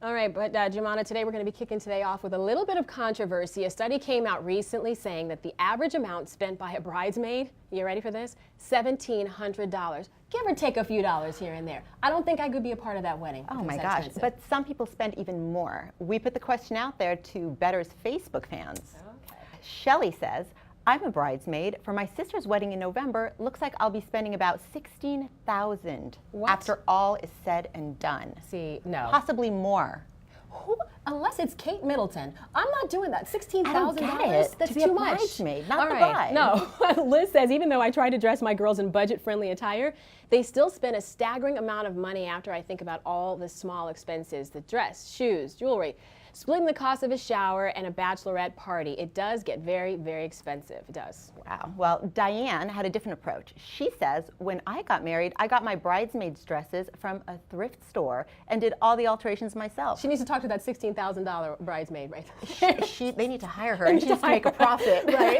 All right, but Jumana, today we're going to be kicking today off with a little bit of controversy. A study came out recently saying that the average amount spent by a bridesmaid, you ready for this? $1,700. Give or take a few dollars here and there. I don't think I could be a part of that wedding. Oh my gosh, but some people spend even more. We put the question out there to Better's Facebook fans. Okay. Shelly says, I'm a bridesmaid. For my sister's wedding in November, looks like I'll be spending about $16,000 after all is said and done. See, no. Possibly more. Who, unless it's Kate Middleton. I'm not doing that. $16,000? I don't get it. That's to be too a much. Bridesmaid, not all the right. bride. No. Liz says, even though I try to dress my girls in budget-friendly attire, they still spend a staggering amount of money after I think about all the small expenses, the dress, shoes, jewelry, splitting the cost of a shower and a bachelorette party. It does get very, very expensive. It does. Wow. Well, Diane had a different approach. She says, when I got married, I got my bridesmaids' dresses from a thrift store and did all the alterations myself. She needs to talk to that $16,000 bridesmaid right there. They need to hire her and she needs to make a profit. Right?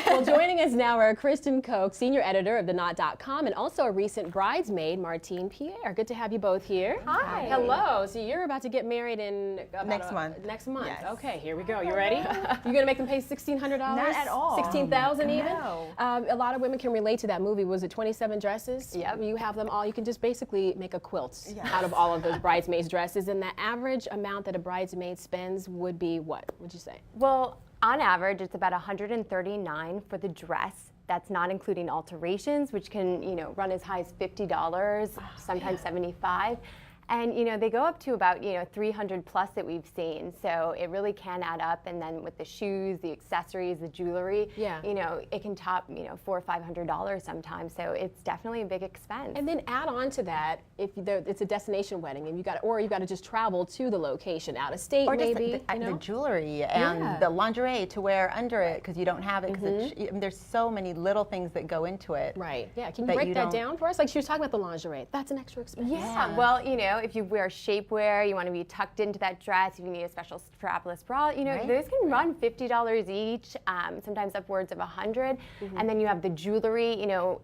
Well, joining us now are Kristen Koch, senior editor of TheKnot.com, and also a recent bridesmaid, Martine Pierre. Good to have you both here. Hi. Hello. So you're about to get married in next month. Next month. Yes. Okay, here we go. You ready? You're gonna make them pay $1,600? Not at all. $16,000 even? No. A lot of women can relate to that movie. Was it 27 dresses? Yep. You have them all. You can just basically make a quilt out of all of those bridesmaids' dresses. And the average amount that a bridesmaid spends would be what, would you say? Well, on average, it's about $139 for the dress. That's not including alterations, which can, run as high as $50, sometimes $75. And, they go up to about, 300 plus that we've seen. So it really can add up. And then with the shoes, the accessories, the jewelry, it can top, $400 or $500 sometimes. So it's definitely a big expense. And then add on to that, if it's a destination wedding and you got to just travel to the location, out of state, or maybe. Just the jewelry and the lingerie to wear under it because you don't have it. There's so many little things that go into it. Right. Yeah. Can you break that down for us? Like she was talking about the lingerie. That's an extra expense. Yeah. Well, if you wear shapewear, you want to be tucked into that dress, if you need a special strapless bra, those can run $50 each, sometimes upwards of $100. And then you have the jewelry,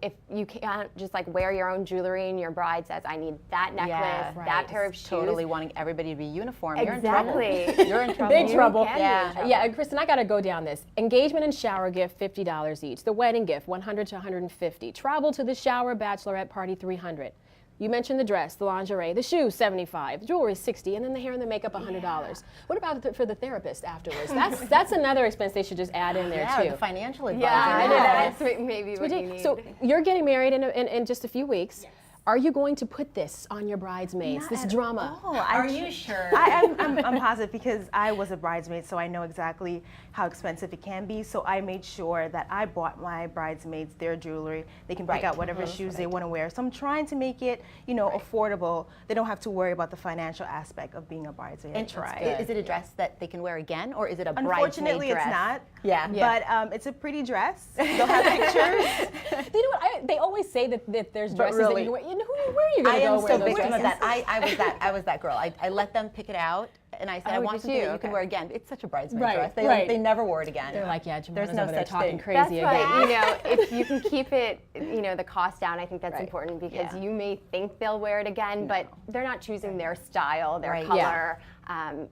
if you can't just like wear your own jewelry and your bride says, I need that necklace, that pair of shoes. Totally wanting everybody to be uniform. Exactly. You're in trouble. You're in trouble. Big trouble. Yeah. Kristen, I got to go down this. Engagement and shower gift, $50 each. The wedding gift, $100 to $150. Travel to the shower, bachelorette party, $300. You mentioned the dress, the lingerie, the shoes, $75, jewelry, $60, and then the hair and the makeup, $100. What about for the therapist afterwards? That's another expense they should just add in there too. The financial advisor. Yeah, that's maybe what you need. So you're getting married in just a few weeks. Yes. Are you going to put this on your bridesmaids, this drama? Are you sure? I'm positive because I was a bridesmaid, so I know exactly how expensive it can be. So I made sure that I bought my bridesmaids their jewelry. They can pick out whatever shoes they want to wear. So I'm trying to make it, affordable. They don't have to worry about the financial aspect of being a bridesmaid. And is it a dress that they can wear again, or is it a bridesmaid dress? Unfortunately, it's not. Yeah. But it's a pretty dress. They'll have pictures. You know what? They always say that there's dresses that you can wear. Where are you going to go wear those? I am so victim of that. I was that girl. I let them pick it out, and I said, I want something that you can wear again. It's such a bridesmaid dress. They never wore it again. They're like, there's no such talking thing. Crazy that's again. Why, if you can keep it, the cost down, I think that's important because you may think they'll wear it again, but they're not choosing their style, their color.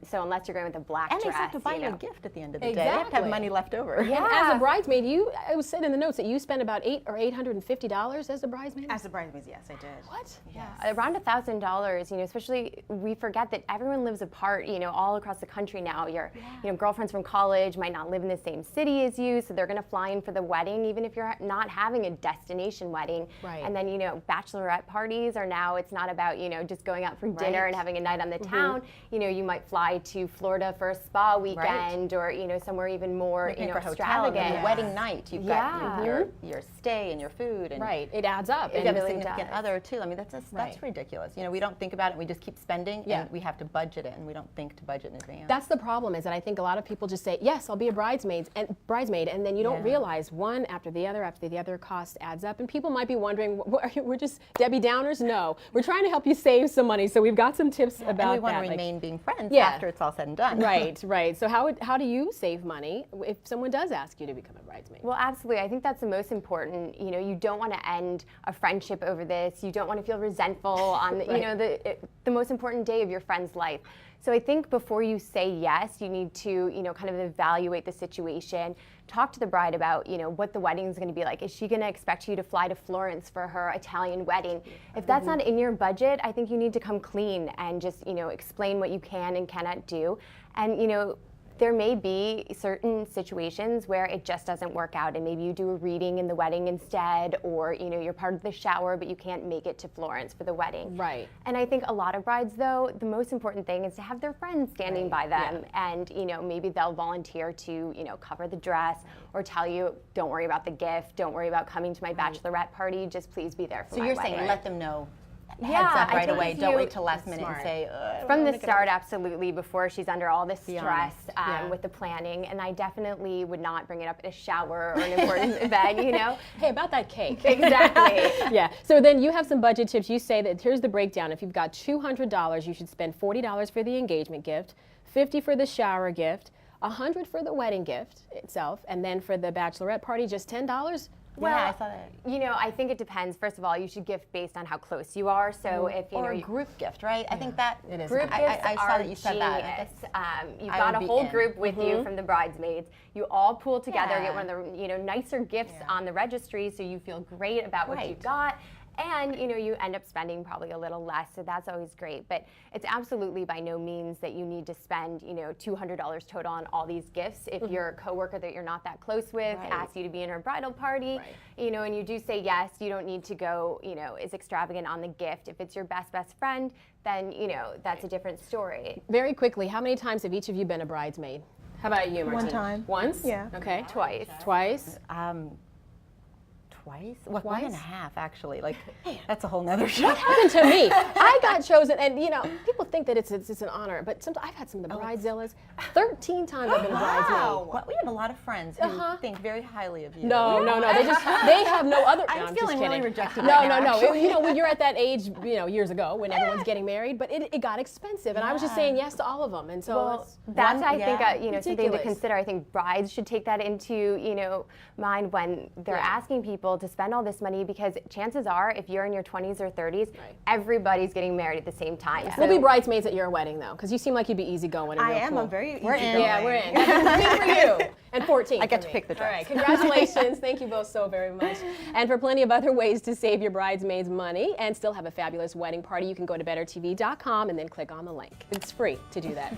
So unless you're going with a black dress, and they have to buy you a gift at the end of the day. Exactly. They have to have money left over. Yeah. And as a bridesmaid, it was said in the notes that you spent about $850 as a bridesmaid. As a bridesmaid, yes, I did. What? Yes. Around $1,000. Especially we forget that everyone lives apart. All across the country now. Your girlfriends from college might not live in the same city as you, so they're going to fly in for the wedding, even if you're not having a destination wedding. Right. And then bachelorette parties are now. It's not about just going out for dinner and having a night on the town. You might fly to Florida for a spa weekend or somewhere even more extravagant. And the wedding night, you've got your stay and your food. And it adds up. If you have a significant other too. I mean, that's ridiculous. We don't think about it. We just keep spending, and we have to budget it, and we don't think to budget in advance. That's the problem. Is that I think a lot of people just say, yes, I'll be a bridesmaid, and then you don't realize one after the other cost adds up, and people might be wondering, we're just Debbie Downers? No, we're trying to help you save some money. So we've got some tips about that. And we want to remain being friends after it's all said and done. Right. So how do you save money if someone does ask you to become a bridesmaid? Well, absolutely. I think that's the most important. You don't want to end a friendship over this. You don't want to feel resentful on the most important day of your friend's life. So I think before you say yes, you need to, kind of evaluate the situation. Talk to the bride about, what the wedding is going to be like. Is she going to expect you to fly to Florence for her Italian wedding? If that's not in your budget, I think you need to come clean and just, explain what you can and cannot do. And, there may be certain situations where it just doesn't work out, and maybe you do a reading in the wedding instead, or you're part of the shower but you can't make it to Florence for the wedding. Right. And I think a lot of brides, though, the most important thing is to have their friends standing by them, and maybe they'll volunteer to cover the dress or tell you, don't worry about the gift, don't worry about coming to my bachelorette party, just please be there for my So you're wedding. saying let them know heads Yeah, up I right think away. if Don't you- wait till last minute and say, From the start, absolutely, before she's under all this stress Yeah. with the planning. And I definitely would not bring it up at a shower or an important event, Hey, about that cake. Exactly. Yeah. So then you have some budget tips. You say that here's the breakdown. If you've got $200, you should spend $40 for the engagement gift, $50 for the shower gift, $100 for the wedding gift itself, and then for the bachelorette party, just $10. Well, yeah, I saw that. I think it depends. First of all, you should gift based on how close you are. So if Or a group gift, right? I think that it is. Group gifts I saw are that you said that. I guess You've I got would a be whole in. group with you from the bridesmaids. You all pool together, Yeah. get one of the nicer gifts on the registry, so you feel great about what you've got. And you end up spending probably a little less, so that's always great. But it's absolutely by no means that you need to spend $200 total on all these gifts. If your coworker that you're not that close with asks you to be in her bridal party, and you do say yes, you don't need to go as extravagant on the gift. If it's your best friend, then that's a different story. Very quickly, how many times have each of you been a bridesmaid? How about you, Martina? One time. Once? Yeah. Okay. Twice. Twice? Twice? Well, Twice? 1.5 actually. Like, that's a whole nother show. What happened to me? I got chosen, and people think that it's an honor, but sometimes I've had some of the bridezillas. 13 times I've been a bridesmaid. Well, we have a lot of friends who think very highly of you. No. They have no other. I'm no, I'm feeling just really kidding. rejected No, right no, now, no. actually. When you're at that age, years ago, when everyone's getting married, but it got expensive, and I was just saying yes to all of them, and so Well, that's I think something to Ridiculous. consider. I think brides should take that into mind when they're asking people to spend all this money, because chances are, if you're in your 20s or 30s, everybody's getting married at the same time. So we'll be bridesmaids at your wedding, though, because you seem like you'd be easygoing. And I real am. cool. I'm very We're easy in. going. Yeah, we're in. That's 15 for you, and 14. I get for to me. pick the dress. All right, congratulations. Thank you both so very much. And for plenty of other ways to save your bridesmaids money and still have a fabulous wedding party, you can go to bettertv.com and then click on the link. It's free to do that.